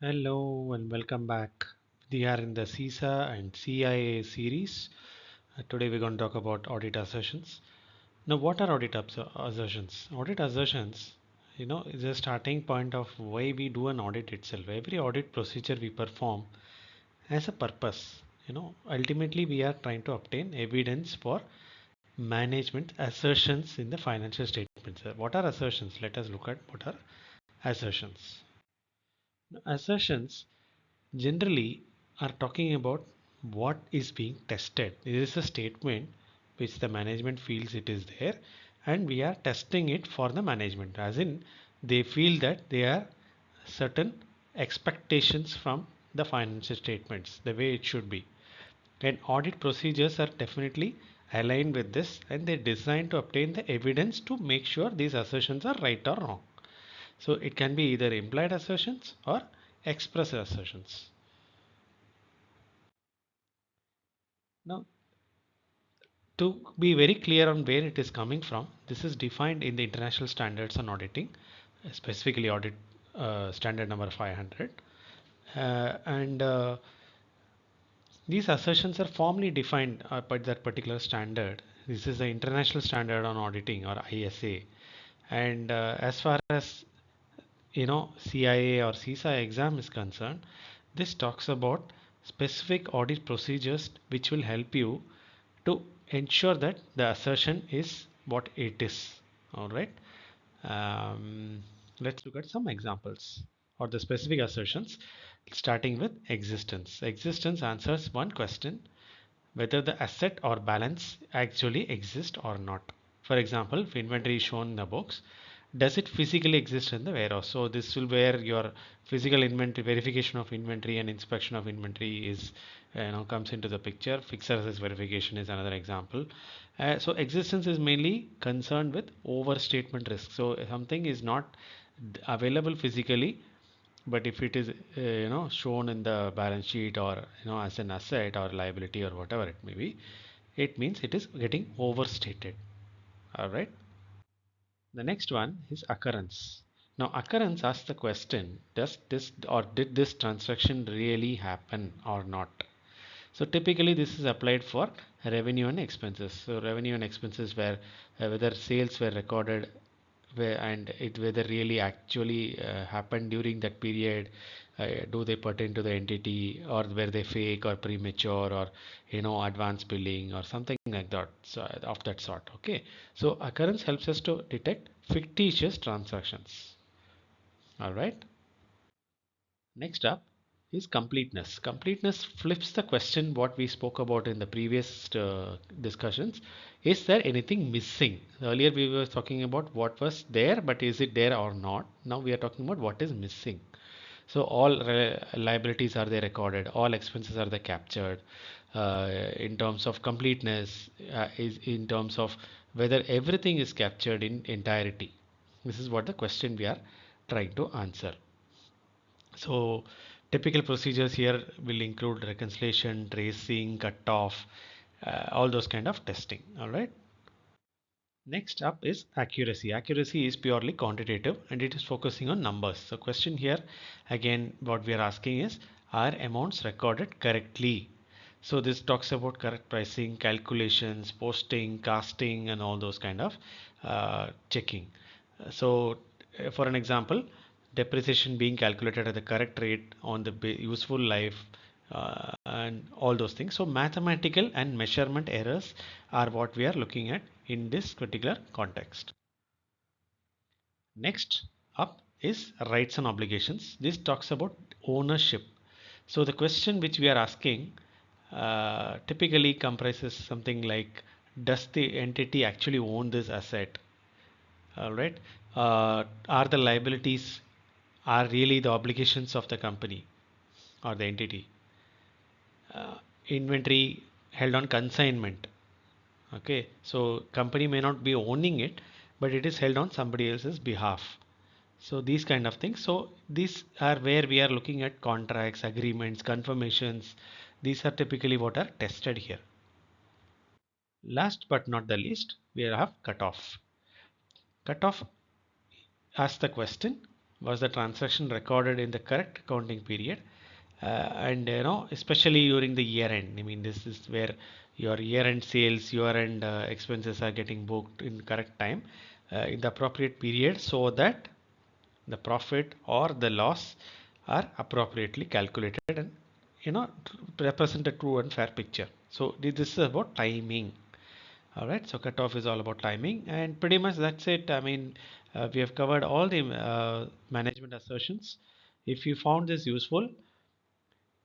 Hello and welcome back. We are in the CISA and CIA series. Today we're going to talk about audit assertions. Now, what are assertions? Audit assertions, is a starting point of why we do an audit itself. Every audit procedure we perform has a purpose. Ultimately we are trying to obtain evidence for management assertions in the financial statements. What are assertions? Let us look at what are assertions. Assertions generally are talking about what is being tested. This is a statement which the management feels it is there, and we are testing it for the management, as in they feel that there are certain expectations from the financial statements the way it should be, and audit procedures are definitely aligned with this, and they're designed to obtain the evidence to make sure these assertions are right or wrong. So it can be either implied assertions or express assertions. Now, to be very clear on where it is coming from, this is defined in the international standards on auditing, specifically audit standard number 500. And these assertions are formally defined by that particular standard. This is the international standard on auditing, or ISA. And as far as CIA or CISA exam is concerned, this talks about specific audit procedures which will help you to ensure that the assertion is what it is. All right. Um, let's look at some examples or the specific assertions, starting with existence. Existence answers one question: whether the asset or balance actually exist or not. For example, if inventory is shown in the books, does it physically exist in the warehouse? So this will where your physical inventory, verification of inventory and inspection of inventory is comes into the picture. Fixed assets verification is another example. So existence is mainly concerned with overstatement risk. So something is not available physically, but if it is shown in the balance sheet, or as an asset or liability or whatever it may be, it means it is getting overstated. All right. The next one is occurrence. Now occurrence asks the question, does this or did this transaction really happen or not? So typically this is applied for revenue and expenses. So revenue and expenses where whether sales were recorded and it whether really actually happened during that period. Do they pertain to the entity, or were they fake or premature, or advance billing or something like that, so of that sort. Okay, so occurrence helps us to detect fictitious transactions. All right. Next up is completeness. Completeness flips the question what we spoke about in the previous discussions. Is there anything missing? Earlier we were talking about what was there, but is it there or not? Now we are talking about what is missing. So all liabilities are they recorded, all expenses are they captured. In terms of completeness, is in terms of whether everything is captured in entirety. This is what the question we are trying to answer. So typical procedures here will include reconciliation, tracing, cutoff, all those kind of testing. All right. Next up is accuracy. Accuracy is purely quantitative and it is focusing on numbers. So question here again, what we are asking is, are amounts recorded correctly? So this talks about correct pricing, calculations, posting, casting, and all those kind of checking. So for an example, depreciation being calculated at the correct rate on the useful life, and all those things. So mathematical and measurement errors are what we are looking at in this particular context. Next up is rights and obligations. This talks about ownership. So the question which we are asking typically comprises something like, does the entity actually own this asset? All right. Are the liabilities are really the obligations of the company or the entity? Inventory held on consignment. Okay, so company may not be owning it, but it is held on somebody else's behalf. So these kind of things. So these are where we are looking at contracts, agreements, confirmations. These are typically what are tested here. Last but not the least, we have cutoff. Cutoff asks the question, Was the transaction recorded in the correct accounting period? And especially during the year end. I mean, this is where your year end sales, year end expenses are getting booked in correct time, in the appropriate period, so that the profit or the loss are appropriately calculated and represent a true and fair picture. So this is about timing. All right, so cutoff is all about timing, and pretty much that's it. I mean, we have covered all the management assertions. If you found this useful,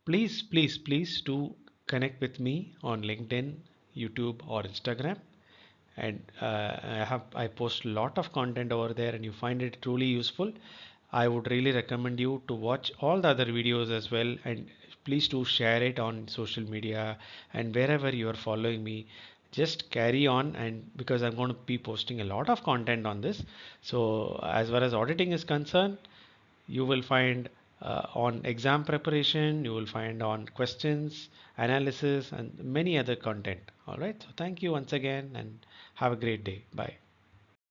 please do connect with me on LinkedIn, YouTube, or Instagram. And I post a lot of content over there, and you find it truly useful. I would really recommend you to watch all the other videos as well, and please do share it on social media and wherever you are following me. Just carry on, and because I'm going to be posting a lot of content on this. So as far as auditing is concerned, you will find on exam preparation, you will find on questions, analysis, and many other content. All right. So thank you once again, and have a great day. Bye.